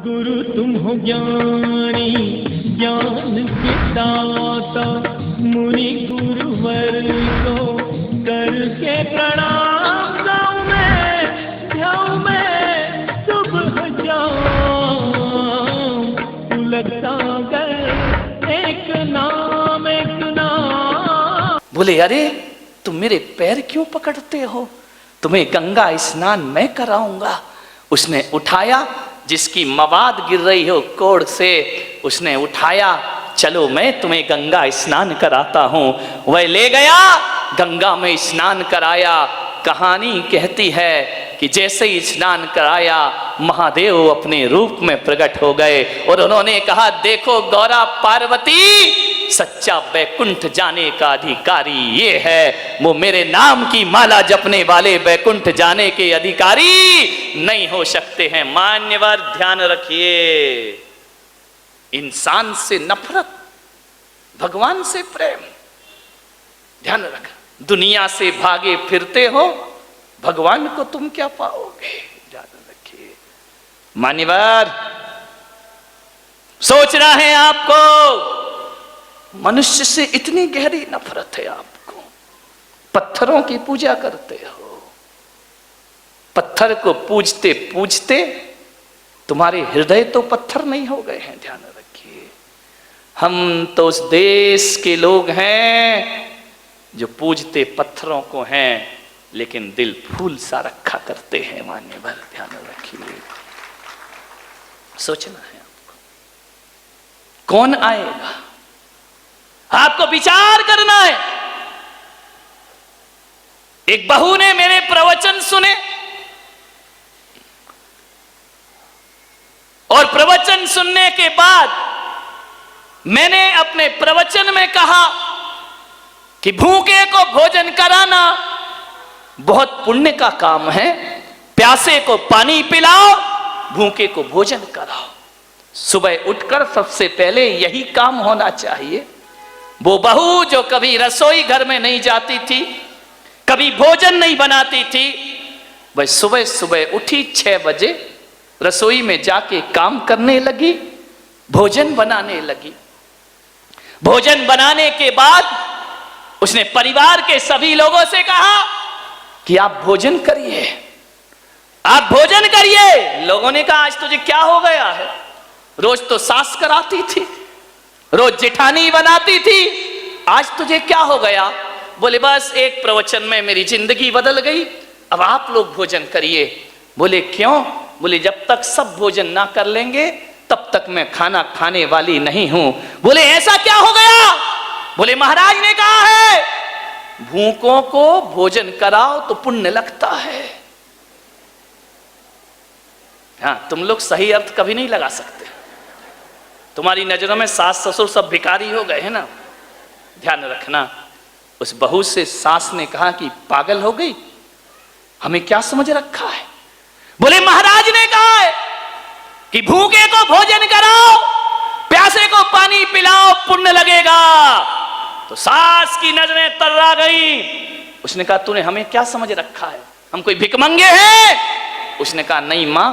गुरु तुम हो ज्ञानी ज्ञान के दाता, मुनि गुरुवर को करके प्रणाम गाऊं मैं सुबह जाऊं। लगता गए एक नाम। बोले अरे तुम मेरे पैर क्यों पकड़ते हो, तुम्हें गंगा स्नान मैं कराऊंगा। उसने उठाया, जिसकी मवाद गिर रही हो कोड़ से, उसने उठाया, चलो मैं तुम्हें गंगा स्नान कराता हूं। वह ले गया, गंगा में स्नान कराया। कहानी कहती है कि जैसे ही स्नान कराया महादेव अपने रूप में प्रकट हो गए और उन्होंने कहा, देखो गौरा पार्वती, सच्चा वैकुंठ जाने का अधिकारी ये है, वो मेरे नाम की माला जपने वाले वैकुंठ जाने के अधिकारी नहीं हो सकते हैं। मान्यवर ध्यान रखिए, इंसान से नफरत, भगवान से प्रेम। ध्यान रखना, दुनिया से भागे फिरते हो, भगवान को तुम क्या पाओगे। ध्यान रखिए मान्यवर, सोचना है आपको, मनुष्य से इतनी गहरी नफरत है आपको। पत्थरों की पूजा करते हो, पत्थर को पूजते पूजते तुम्हारे हृदय तो पत्थर नहीं हो गए हैं। ध्यान रखिए, हम तो उस देश के लोग हैं जो पूजते पत्थरों को हैं, लेकिन दिल फूल सा रखा करते हैं। मान्यवर ध्यान रखिए, सोचना है आपको, कौन आएगा, आपको विचार करना है। एक बहू ने मेरे प्रवचन सुने और प्रवचन सुनने के बाद मैंने अपने प्रवचन में कहा कि भूखे को भोजन कराना बहुत पुण्य का काम है। प्यासे को पानी पिलाओ, भूखे को भोजन कराओ। सुबह उठकर सबसे पहले यही काम होना चाहिए। वो बहू जो कभी रसोई घर में नहीं जाती थी, कभी भोजन नहीं बनाती थी, वह सुबह सुबह उठी 6 बजे, रसोई में जाके काम करने लगी, भोजन बनाने लगी। भोजन बनाने के बाद उसने परिवार के सभी लोगों से कहा कि आप भोजन करिए, आप भोजन करिए। लोगों ने कहा, आज तुझे क्या हो गया है, रोज तो सास कराती थी, रोज जेठानी बनाती थी, आज तुझे क्या हो गया। बोले बस एक प्रवचन में मेरी जिंदगी बदल गई, अब आप लोग भोजन करिए। बोले क्यों। बोले जब तक सब भोजन ना कर लेंगे तब तक मैं खाना खाने वाली नहीं हूं। बोले ऐसा क्या हो गया। बोले महाराज ने कहा है भूखों को भोजन कराओ तो पुण्य लगता है। हाँ, तुम लोग सही अर्थ कभी नहीं लगा सकते, तुम्हारी नजरों में सास ससुर सब भिखारी हो गए हैं ना। ध्यान रखना, उस बहू से सास ने कहा कि पागल हो गई, हमें क्या समझ रखा है। बोले महाराज ने कहा है कि भूखे को भोजन कराओ, प्यासे को पानी पिलाओ, पुण्य लगेगा। तो सास की नजरें तर्रा गई। उसने कहा तूने हमें क्या समझ रखा है, हम कोई भिखमंगे हैं। उसने कहा नहीं मां,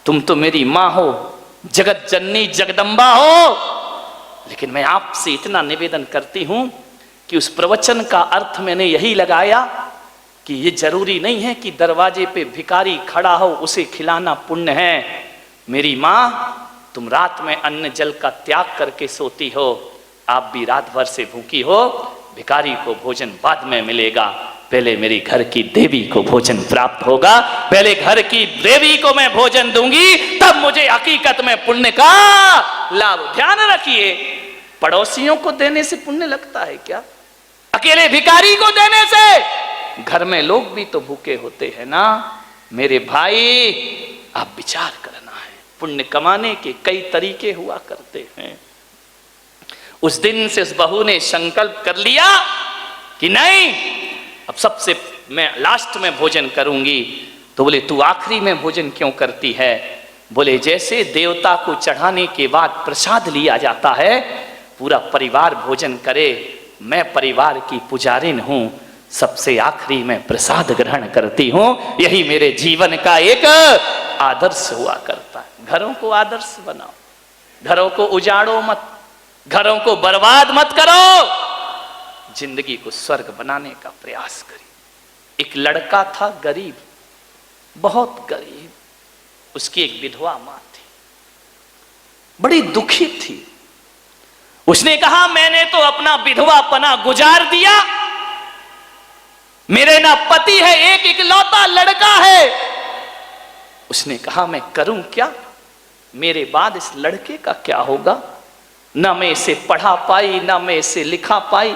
तुम तो मेरी मां हो, जगत जननी जगदम्बा हो, लेकिन मैं आपसे इतना निवेदन करती हूं कि उस प्रवचन का अर्थ मैंने यही लगाया कि ये जरूरी नहीं है कि दरवाजे पे भिखारी खड़ा हो उसे खिलाना पुण्य है। मेरी मां, तुम रात में अन्न जल का त्याग करके सोती हो, आप भी रात भर से भूखी हो, भिखारी को भोजन बाद में मिलेगा, पहले मेरी घर की देवी को भोजन प्राप्त होगा, पहले घर की देवी को मैं भोजन दूंगी, तब मुझे हकीकत में पुण्य का लाभ। ध्यान रखिए, पड़ोसियों को देने से पुण्य लगता है क्या, अकेले भिखारी को देने से। घर में लोग भी तो भूखे होते हैं ना। मेरे भाई, आप विचार करना है, पुण्य कमाने के कई तरीके हुआ करते हैं। उस दिन से उस बहू ने संकल्प कर लिया कि नहीं, अब सबसे मैं लास्ट में भोजन करूंगी। तो बोले तू आखिरी में भोजन क्यों करती है। बोले जैसे देवता को चढ़ाने के बाद प्रसाद लिया जाता है, पूरा परिवार भोजन करे, मैं परिवार की पुजारिन हूं, सबसे आखिरी में प्रसाद ग्रहण करती हूं, यही मेरे जीवन का एक आदर्श हुआ करता है। घरों को आदर्श बनाओ, घरों को उजाड़ो मत, घरों को बर्बाद मत करो, जिंदगी को स्वर्ग बनाने का प्रयास करिए। एक लड़का था गरीब, बहुत गरीब, उसकी एक विधवा मां थी, बड़ी दुखी थी। उसने कहा मैंने तो अपना विधवापना गुजार दिया, मेरे ना पति है, एक इकलौता लड़का है। उसने कहा मैं करूं क्या, मेरे बाद इस लड़के का क्या होगा, ना मैं इसे पढ़ा पाई, ना मैं इसे लिखा पाई,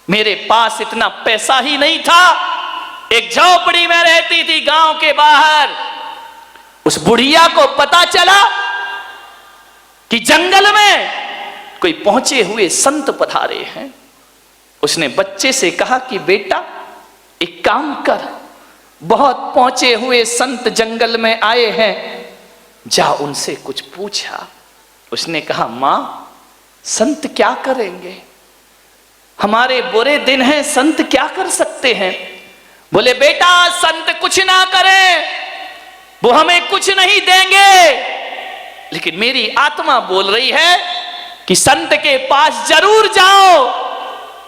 मेरे पास इतना पैसा ही नहीं था। एक झोपड़ी में रहती थी गांव के बाहर। उस बुढ़िया को पता चला कि जंगल में कोई पहुंचे हुए संत पधारे हैं। उसने बच्चे से कहा कि बेटा एक काम कर, बहुत पहुंचे हुए संत जंगल में आए हैं, जा उनसे कुछ पूछा। उसने कहा मां संत क्या करेंगे, हमारे बुरे दिन हैं, संत क्या कर सकते हैं। बोले बेटा संत कुछ ना करें, वो हमें कुछ नहीं देंगे, लेकिन मेरी आत्मा बोल रही है कि संत के पास जरूर जाओ,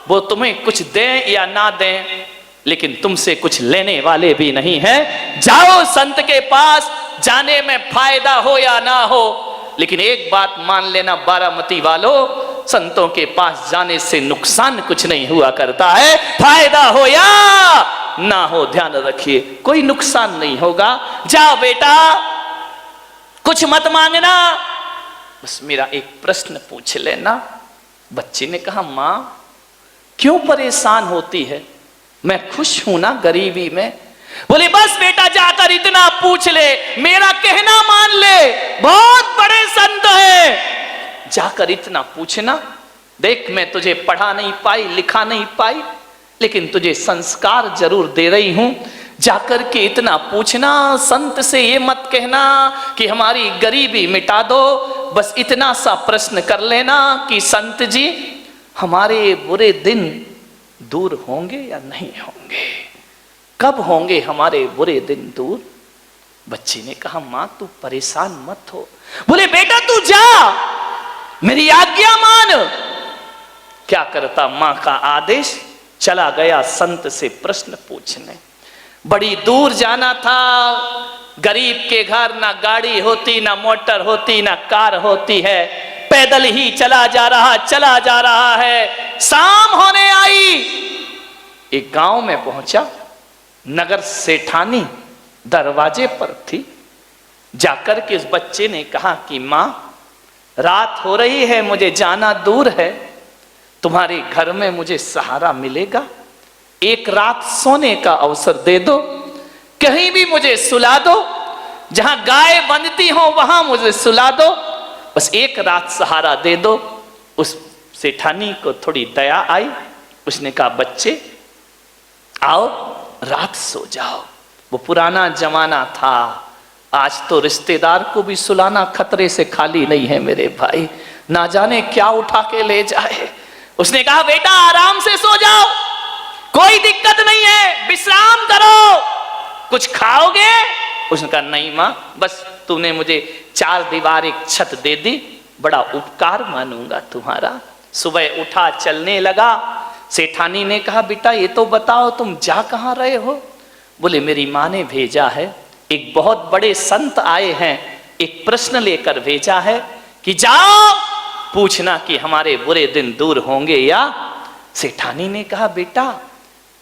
वो तुम्हें कुछ दें या ना दें, लेकिन तुमसे कुछ लेने वाले भी नहीं हैं। जाओ संत के पास, जाने में फायदा हो या ना हो, लेकिन एक बात मान लेना बारामती वालों, संतों के पास जाने से नुकसान कुछ नहीं हुआ करता है, फायदा हो या ना हो ध्यान रखिए, कोई नुकसान नहीं होगा। जाओ बेटा कुछ मत मांगना, बस मेरा एक प्रश्न पूछ लेना। बच्चे ने कहा मां क्यों परेशान होती है, मैं खुश हूं ना गरीबी में। बोले बस बेटा जाकर इतना पूछ ले, मेरा कहना मान ले, बहुत बड़े संत है, जाकर इतना पूछना। देख मैं तुझे पढ़ा नहीं पाई, लिखा नहीं पाई, लेकिन तुझे संस्कार जरूर दे रही हूं, जाकर के इतना पूछना। संत से ये मत कहना कि हमारी गरीबी मिटा दो, बस इतना सा प्रश्न कर लेना कि संत जी हमारे बुरे दिन दूर होंगे या नहीं होंगे, कब होंगे हमारे बुरे दिन दूर। बच्ची ने कहा मां तू परेशान मत हो। बोले बेटा तू जा, मेरी आज्ञा मान। क्या करता, मां का आदेश, चला गया संत से प्रश्न पूछने। बड़ी दूर जाना था, गरीब के घर ना गाड़ी होती, ना मोटर होती, ना कार होती है, पैदल ही चला जा रहा है। शाम होने आई, एक गांव में पहुंचा, नगर सेठानी दरवाजे पर थी। जाकर के उस बच्चे ने कहा कि मां रात हो रही है, मुझे जाना दूर है, तुम्हारे घर में मुझे सहारा मिलेगा, एक रात सोने का अवसर दे दो, कहीं भी मुझे सुला दो, जहां गाय बंधती हो वहां मुझे सुला दो, बस एक रात सहारा दे दो। उस सेठानी को थोड़ी दया आई, उसने कहा बच्चे आओ रात सो जाओ। वो पुराना जमाना था, आज तो रिश्तेदार को भी सुलाना खतरे से खाली नहीं है मेरे भाई, ना जाने क्या उठा के ले जाए। उसने कहा बेटा आराम से सो जाओ, कोई दिक्कत नहीं है, विश्राम करो, कुछ खाओगे। उसने कहा नहीं मां, बस तूने मुझे चार दीवार एक छत दे दी, बड़ा उपकार मानूंगा तुम्हारा। सुबह उठा चलने लगा। सेठानी ने कहा बेटा ये तो बताओ तुम जा कहां रहे हो। बोले मेरी मां ने भेजा है, एक बहुत बड़े संत आए हैं, एक प्रश्न लेकर भेजा है कि जाओ पूछना कि हमारे बुरे दिन दूर होंगे या। सेठानी ने कहा बेटा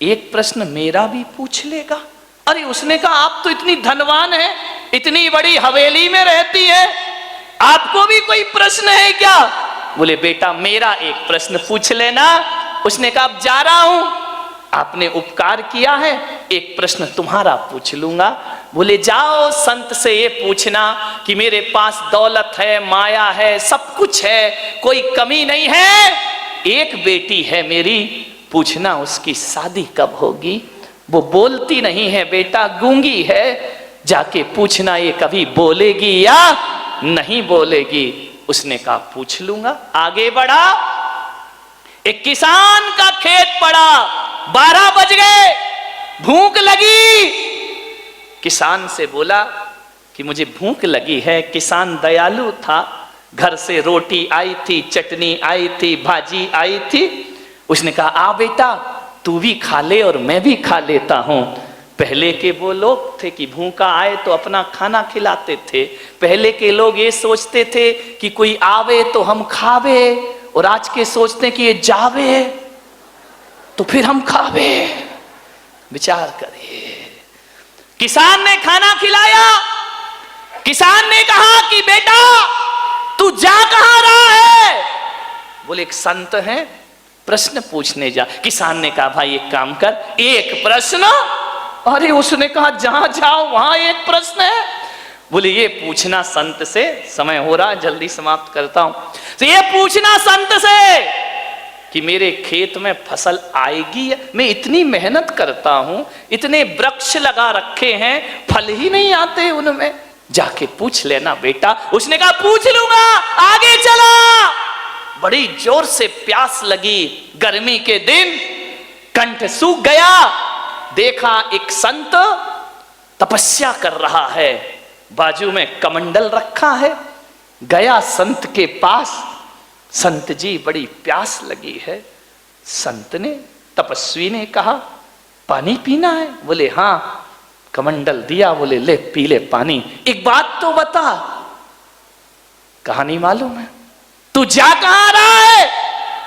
एक प्रश्न मेरा भी पूछ लेगा। अरे उसने कहा आप तो इतनी धनवान है, इतनी बड़ी हवेली में रहती है, आपको भी कोई प्रश्न है क्या। बोले बेटा मेरा एक प्रश्न पूछ लेना। उसने कहा अब जा रहा हूं, आपने उपकार किया है, एक प्रश्न तुम्हारा पूछ लूंगा। बोले जाओ संत से ये पूछना कि मेरे पास दौलत है, माया है, सब कुछ है, कोई कमी नहीं है, एक बेटी है मेरी, पूछना उसकी शादी कब होगी। वो बोलती नहीं है बेटा, गूंगी है, जाके पूछना ये कभी बोलेगी या नहीं बोलेगी। उसने कहा पूछ लूंगा। आगे बढ़ा, एक किसान का खेत पड़ा, 12 बज गए, भूख लगी। किसान से बोला कि मुझे भूख लगी है। किसान दयालु था, घर से रोटी आई थी, चटनी आई थी, भाजी आई थी। उसने कहा आ बेटा तू भी खा ले और मैं भी खा लेता हूं। पहले के वो लोग थे कि भूखा आए तो अपना खाना खिलाते थे। पहले के लोग ये सोचते थे कि कोई आवे तो हम खावे, और आज के सोचते हैं कि ये जावे तो फिर हम खावे। विचार करिए, किसान ने खाना खिलाया। किसान ने कहा कि बेटा तू जा कहां रहा है? बोले एक संत है, प्रश्न पूछने जा। किसान ने कहा भाई एक काम कर, एक प्रश्न। अरे उसने कहा जहां जाओ वहां एक प्रश्न है। बोले ये पूछना संत से, समय हो रहा जल्दी समाप्त करता हूं, तो ये पूछना संत से कि मेरे खेत में फसल आएगी। मैं इतनी मेहनत करता हूं, इतने वृक्ष लगा रखे हैं, फल ही नहीं आते उनमें, जाके पूछ लेना बेटा। उसने कहा पूछ लूंगा, आगे चला। बड़ी जोर से प्यास लगी, गर्मी के दिन, कंठ सूख गया। देखा एक संत तपस्या कर रहा है, बाजू में कमंडल रखा है। गया संत के पास, संत जी बड़ी प्यास लगी है। संत ने, तपस्वी ने कहा पानी पीना है? बोले हाँ। कमंडल दिया, बोले ले पी ले पानी। एक बात तो बता, कहानी मालूम है? तू जा कहां रहा है?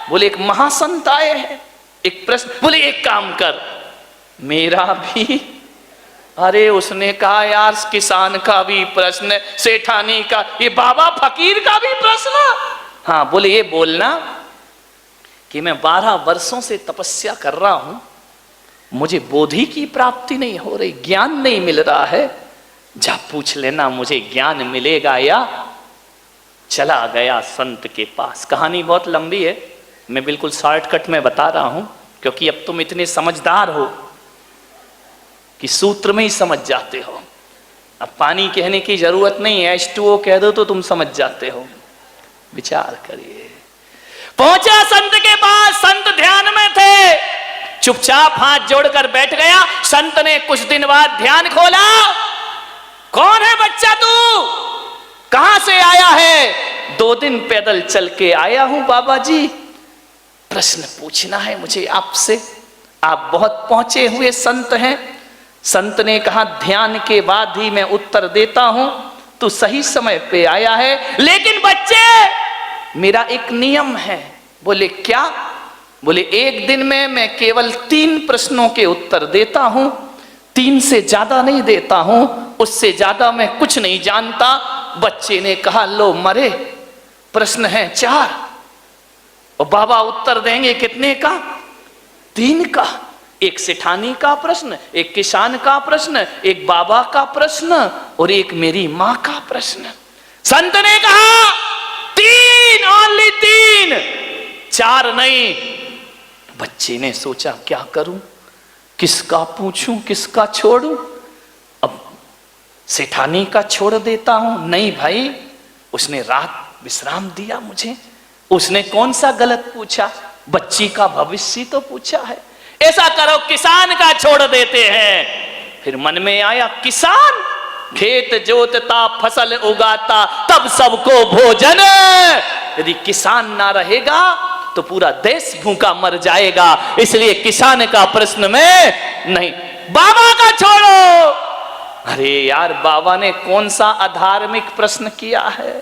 बोले एक महासंत आए हैं, एक प्रश्न। बोले एक काम कर, मेरा भी। अरे उसने कहा यार किसान का भी प्रश्न, सेठानी का, ये बाबा फकीर का भी प्रश्न। हाँ। बोले ये बोलना कि मैं 12 वर्षों से तपस्या कर रहा हूं, मुझे बोधि की प्राप्ति नहीं हो रही, ज्ञान नहीं मिल रहा है। जा पूछ लेना मुझे ज्ञान मिलेगा या। चला गया संत के पास। कहानी बहुत लंबी है, मैं बिल्कुल शॉर्टकट में बता रहा हूं, क्योंकि अब तुम इतने समझदार हो कि सूत्र में ही समझ जाते हो। अब पानी कहने की जरूरत नहीं है, H2O कह दो तो तुम समझ जाते हो। विचार करिए। पहुंचा संत के पास, संत ध्यान में थे, चुपचाप हाथ जोड़कर बैठ गया। संत ने कुछ दिन बाद ध्यान खोला। कौन है बच्चा तू? कहां से आया है? 2 दिन पैदल चल के आया हूं बाबा जी, प्रश्न पूछना है मुझे आपसे। आप बहुत पहुंचे हुए संत हैं। संत ने कहा ध्यान के बाद ही मैं उत्तर देता हूं, तू सही समय पे आया है। लेकिन बच्चे मेरा एक नियम है। बोले क्या? बोले एक दिन में मैं केवल 3 प्रश्नों के उत्तर देता हूं, 3 से ज्यादा नहीं देता हूं, उससे ज्यादा मैं कुछ नहीं जानता। बच्चे ने कहा लो मरे, प्रश्न है 4 और बाबा उत्तर देंगे कितने का? 3 का। एक सेठानी का प्रश्न, एक किसान का प्रश्न, एक बाबा का प्रश्न और एक मेरी मां का प्रश्न। संत ने कहा 3, ओनली 3, 4 नहीं। बच्चे ने सोचा क्या करूं, किसका पूछूं, किसका छोड़ूं? अब सेठानी का छोड़ देता हूं। नहीं भाई, उसने रात विश्राम दिया मुझे, उसने कौन सा गलत पूछा, बच्ची का भविष्य तो पूछा है। ऐसा करो किसान का छोड़ देते हैं। फिर मन में आया किसान खेत जोतता, फसल उगाता, तब सबको भोजन। यदि किसान ना रहेगा तो पूरा देश भूखा मर जाएगा, इसलिए किसान का प्रश्न में नहीं, बाबा का छोड़ो। अरे यार, बाबा ने कौन सा अधार्मिक प्रश्न किया है?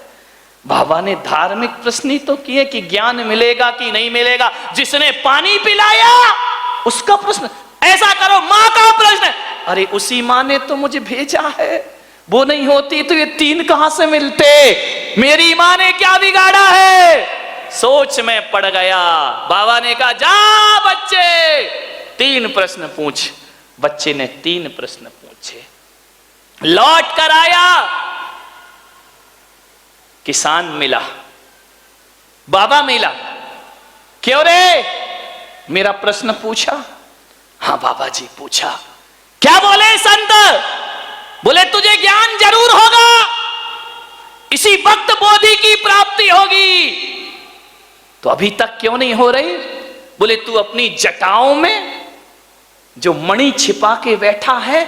बाबा ने धार्मिक प्रश्न ही तो किए कि ज्ञान मिलेगा कि नहीं मिलेगा। जिसने पानी पिलाया उसका प्रश्न। ऐसा करो मां का प्रश्न। अरे उसी मां ने तो मुझे भेजा है, वो नहीं होती तो ये 3 कहां से मिलते? मेरी मां ने क्या बिगाड़ा है? सोच में पड़ गया। बाबा ने कहा जा बच्चे 3 प्रश्न पूछ। बच्चे ने 3 प्रश्न पूछे, लौट कर आया। किसान मिला, बाबा मिला। क्यों रे, मेरा प्रश्न पूछा? हाँ बाबा जी पूछा। क्या बोले संत? बोले तुझे ज्ञान जरूर होगा, इसी वक्त बोधि की प्राप्ति होगी। तो अभी तक क्यों नहीं हो रही? बोले तू अपनी जटाओं में जो मणि छिपा के बैठा है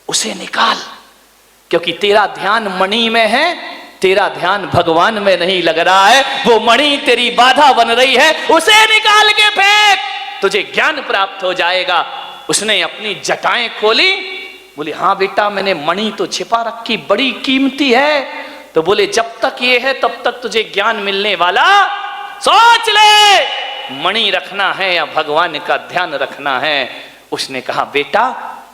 उसे निकाल। क्योंकि तेरा ध्यान मणि में है, तेरा ध्यान भगवान में नहीं लग रहा है। वो मणि तेरी बाधा बन रही है, उसे निकाल के फेंक, तुझे ज्ञान प्राप्त हो जाएगा। उसने अपनी जटाएं खोली, बोले हाँ बेटा मैंने मणि तो छिपा रखी, बड़ी कीमती है। तो बोले जब तक ये है तब तक तुझे ज्ञान मिलने वाला, सोच ले मणि रखना है या भगवान का ध्यान रखना है। उसने कहा बेटा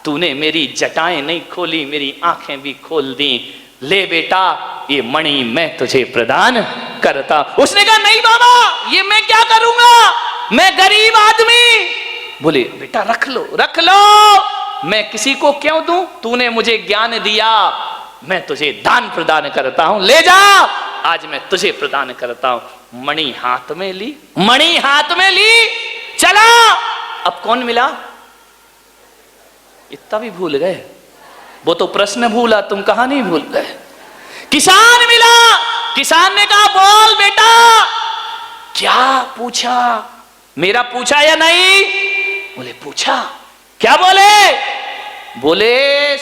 तूने मेरी जटाएं नहीं खोली, मेरी आंखें भी खोल दी, ले बेटा ये मणि मैं तुझे प्रदान करता। उसने कहा नहीं बाबा ये मैं क्या करूंगा, मैं गरीब आदमी। बोले बेटा रख लो रख लो, मैं किसी को क्यों दूं, तूने मुझे ज्ञान दिया, मैं तुझे दान प्रदान करता हूं, ले जा आज मैं तुझे प्रदान करता हूं। मणि हाथ में ली, मणि हाथ में ली, चला। अब कौन मिला, इतना भी भूल गए, वो तो प्रश्न भूला, तुम कहानी भूल गए। किसान मिला, किसान ने कहा बोल बेटा क्या पूछा, मेरा पूछा या नहीं। बोले पूछा, क्या बोले। बोले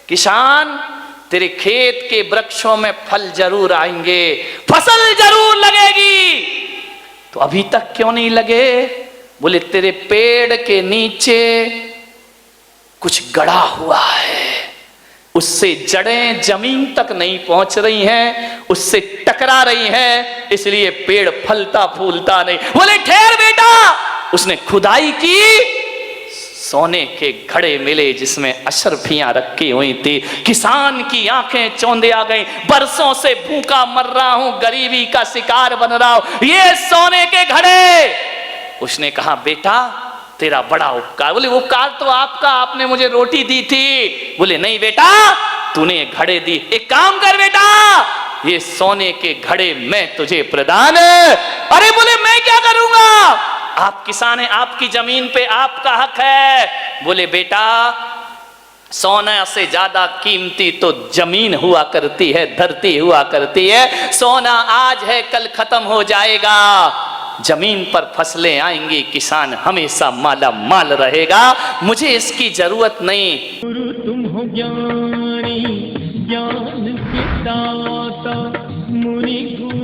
किसान तेरे खेत के वृक्षों में फल जरूर आएंगे, फसल जरूर लगेगी, तो अभी तक क्यों नहीं लगे। बोले तेरे पेड़ के नीचे कुछ गड़ा हुआ है, उससे जड़ें जमीन तक नहीं पहुंच रही हैं, उससे टकरा रही हैं, इसलिए पेड़ फलता फूलता नहीं। बोले ठहर बेटा, उसने खुदाई की, सोने के घड़े मिले जिसमें अशरफियां रखी हुई थी। किसान की आंखें चौंधे आ गई, बरसों से भूखा मर रहा हूं, गरीबी का शिकार बन रहा हूं, ये सोने के घड़े। उसने कहा बेटा तेरा बड़ा उपकार। बोले उपकार तो आपका, आपने मुझे रोटी दी थी। बोले नहीं बेटा तूने घड़े दी, एक काम कर बेटा ये सोने के घड़े मैं तुझे प्रदान। अरे बोले मैं क्या करूंगा, आप किसान हैं, आपकी जमीन पे आपका हक है। बोले बेटा सोना से ज्यादा कीमती तो जमीन हुआ करती है, धरती हुआ करती है। सोना आज है कल खत्म हो जाएगा, जमीन पर फसलें आएंगी, किसान हमेशा माला माल रहेगा, मुझे इसकी जरूरत नहीं। गुरु तुम हो ज्ञानी, ज्ञान के दाता, मुनि गुरु